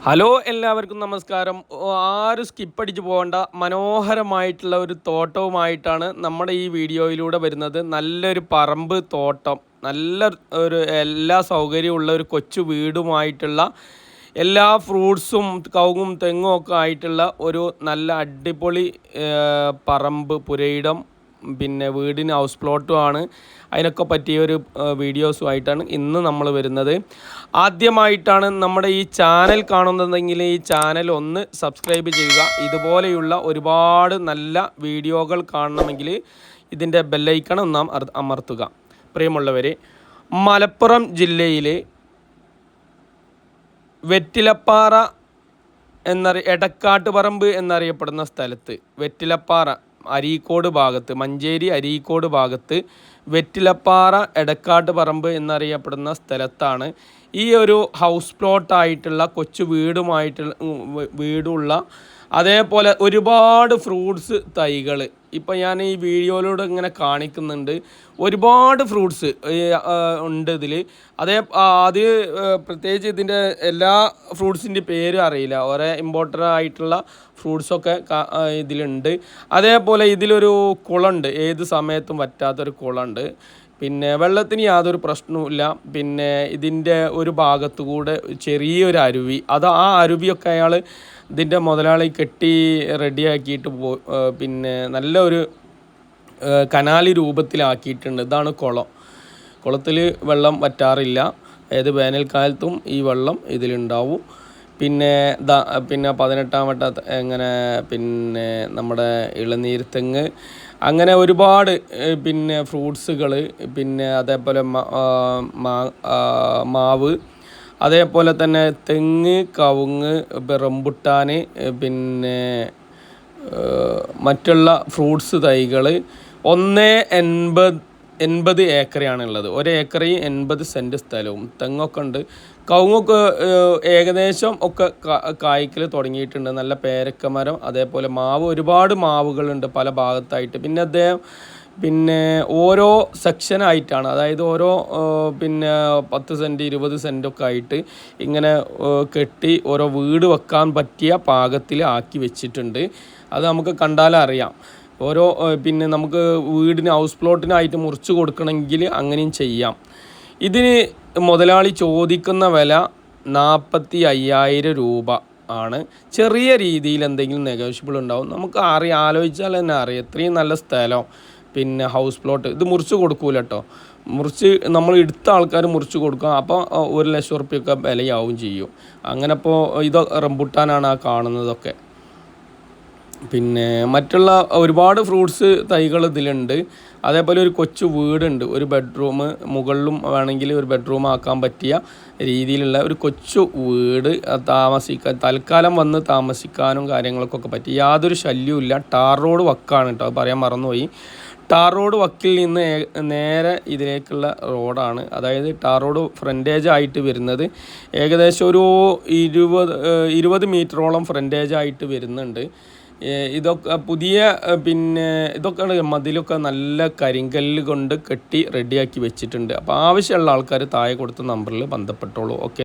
Hello എല്ലാവർക്കും നമസ്കാരം. ആരും സ്കിപ്പടിച്ച് പോകേണ്ട മനോഹരമായിട്ടുള്ള ഒരു തോട്ടവുമായിട്ടാണ് നമ്മുടെ ഈ വീഡിയോയിലൂടെ വരുന്നത്. നല്ലൊരു പറമ്പ് തോട്ടം, നല്ല ഒരു എല്ലാ സൗകര്യമുള്ള ഒരു കൊച്ചു വീടുമായിട്ടുള്ള എല്ലാ ഫ്രൂട്ട്സും കവുങ്ങും തെങ്ങും ഒക്കെ ആയിട്ടുള്ള ഒരു നല്ല അടിപൊളി പറമ്പ് പുരയിടം, പിന്നെ വീടിന് ഹൗസ് പ്ലോട്ടും ആണ്. അതിനൊക്കെ പറ്റിയ ഒരു വീഡിയോസുമായിട്ടാണ് ഇന്ന് നമ്മൾ വരുന്നത്. ആദ്യമായിട്ടാണ് നമ്മുടെ ഈ ചാനൽ കാണുന്നതെങ്കിൽ ഈ ചാനൽ ഒന്ന് സബ്സ്ക്രൈബ് ചെയ്യുക. ഇതുപോലെയുള്ള ഒരുപാട് നല്ല വീഡിയോകൾ കാണണമെങ്കിൽ ഇതിൻ്റെ ബെല്ലൈക്കൺ ഒന്ന് അമർത്തുക. പ്രിയമുള്ളവർ, മലപ്പുറം ജില്ലയിലെ വെറ്റിലപ്പാറ എടക്കാട്ടുപറമ്പ് എന്നറിയപ്പെടുന്ന സ്ഥലത്ത്, വെറ്റിലപ്പാറ അരീക്കോട് ഭാഗത്ത്, മഞ്ചേരി അരീക്കോട് ഭാഗത്ത് വെറ്റിലപ്പാറ എടക്കാട്ടുപറമ്പ് എന്നറിയപ്പെടുന്ന സ്ഥലത്താണ് ഈ ഒരു ഹൗസ് പ്ലോട്ടായിട്ടുള്ള കൊച്ചു വീടുള്ള അതേപോലെ ഒരുപാട് ഫ്രൂട്ട്സ് തൈകൾ ഇപ്പം ഞാൻ ഈ വീഡിയോയിലൂടെ ഇങ്ങനെ കാണിക്കുന്നുണ്ട്. ഒരുപാട് ഫ്രൂട്ട്സ് ഉണ്ട് ഇതിൽ. അത് പ്രത്യേകിച്ച് ഇതിൻ്റെ എല്ലാ ഫ്രൂട്ട്സിൻ്റെ പേര് അറിയില്ല. ഒരേ ഇമ്പോർട്ടൻ്റ് ആയിട്ടുള്ള ഫ്രൂട്ട്സൊക്കെ ഇതിലുണ്ട്. അതേപോലെ ഇതിലൊരു കുളമുണ്ട്, ഏത് സമയത്തും വറ്റാത്തൊരു കുളമുണ്ട്. പിന്നെ വെള്ളത്തിന് യാതൊരു പ്രശ്നവുമില്ല. പിന്നെ ഇതിൻ്റെ ഒരു ഭാഗത്തുകൂടെ ചെറിയൊരു അരുവി, ആ അരുവിയൊക്കെ അയാൾ ഇതിൻ്റെ മുതലാളി കെട്ടി റെഡിയാക്കിയിട്ട് പിന്നെ നല്ലൊരു കനാലി രൂപത്തിലാക്കിയിട്ടുണ്ട്. ഇതാണ് കുളം. കുളത്തിൽ വെള്ളം വറ്റാറില്ല. ഏത് വേനൽക്കാലത്തും ഈ വെള്ളം ഇതിലുണ്ടാവും. പിന്നെ 18-ാം വട്ട എങ്ങനെ, പിന്നെ നമ്മുടെ ഇളനീർതെങ്ങ്, അങ്ങനെ ഒരുപാട് പിന്നെ ഫ്രൂട്ട്സുകൾ, പിന്നെ അതേപോലെ മാവ്, അതേപോലെ തന്നെ തെങ്ങ്, കവുങ്ങ്, റംബുട്ടാൻ, പിന്നെ മറ്റുള്ള ഫ്രൂട്ട്സ് തൈകൾ 1.80 ഏക്കറാണുള്ളത്. 1 ഏക്കറിൽ 80 സെൻറ്റ് സ്ഥലവും. തെങ്ങൊക്കെ ഉണ്ട്. കവുങ്ങൊക്കെ ഏകദേശം ഒക്കെ കായ്ക്കൽ തുടങ്ങിയിട്ടുണ്ട്. നല്ല പേരക്ക മരം, അതേപോലെ മാവ്, ഒരുപാട് മാവുകളുണ്ട് പല ഭാഗത്തായിട്ട്. പിന്നെ ഓരോ സെക്ഷനായിട്ടാണ്, അതായത് ഓരോ 10 സെൻറ്റ് 20 സെൻറ്റൊക്കെ ആയിട്ട് ഇങ്ങനെ കെട്ടി ഓരോ വീട് വെക്കാൻ പറ്റിയ പാകത്തിൽ ആക്കി വെച്ചിട്ടുണ്ട്. അത് നമുക്ക് കണ്ടാലറിയാം. പിന്നെ നമുക്ക് വീടിന് ഹൗസ് പ്ലോട്ടിനായിട്ട് മുറിച്ച് കൊടുക്കണമെങ്കിൽ അങ്ങനെയും ചെയ്യാം. ഇതിന് മുതലാളി ചോദിക്കുന്ന വില 45,000 രൂപ ആണ്. ചെറിയ രീതിയിൽ എന്തെങ്കിലും നെഗോഷ്യബിൾ ഉണ്ടാവും. നമുക്ക് ആലോചിച്ചാൽ തന്നെ അറിയാം. ഇത്രയും നല്ല സ്ഥലം, പിന്നെ ഹൗസ് പ്ലോട്ട്. ഇത് മുറിച്ച് കൊടുക്കൂല കേട്ടോ. നമ്മൾ എടുത്ത ആൾക്കാർ മുറിച്ച് കൊടുക്കുക. അപ്പോൾ 1,00,000 റുപ്യൊക്കെ വിലയാവും ചെയ്യും. അങ്ങനെ ഇപ്പോൾ ഇത് റംബുട്ടാനാണ് ആ കാണുന്നതൊക്കെ. പിന്നെ മറ്റുള്ള ഒരുപാട് ഫ്രൂട്ട്സ് തൈകൾ ഇതിലുണ്ട്. അതേപോലെ ഒരു കൊച്ചു വീടുണ്ട്, ഒരു ബെഡ്റൂം, മുകളിലും വേണമെങ്കിൽ ഒരു ബെഡ്റൂം ആക്കാൻ പറ്റിയ രീതിയിലുള്ള ഒരു കൊച്ചു വീട്. തൽക്കാലം വന്ന് താമസിക്കാനും കാര്യങ്ങൾക്കൊക്കെ പറ്റി. യാതൊരു ശല്യവുമില്ല. ടാർ റോഡ് വക്കാണ് കേട്ടോ, അത് പറയാൻ മറന്നുപോയി. ടാർ റോഡ് വക്കിൽ നിന്ന് നേരെ ഇതിലേക്കുള്ള റോഡാണ്. അതായത് ടാർ റോഡ് ഫ്രണ്ടേജ് ആയിട്ട് വരുന്നത് ഏകദേശം ഒരു 20 മീറ്ററോളം ഫ്രണ്ടേജ് ആയിട്ട് വരുന്നുണ്ട്. ഇതൊക്കെ പുതിയ ഇതൊക്കെ മതിലൊക്കെ നല്ല കരിങ്കല്ല് കൊണ്ട് കെട്ടി റെഡിയാക്കി വെച്ചിട്ടുണ്ട്. അപ്പോൾ ആവശ്യമുള്ള ആൾക്കാർ താഴെ കൊടുത്ത നമ്പറിൽ ബന്ധപ്പെട്ടോളൂ. ഓക്കെ.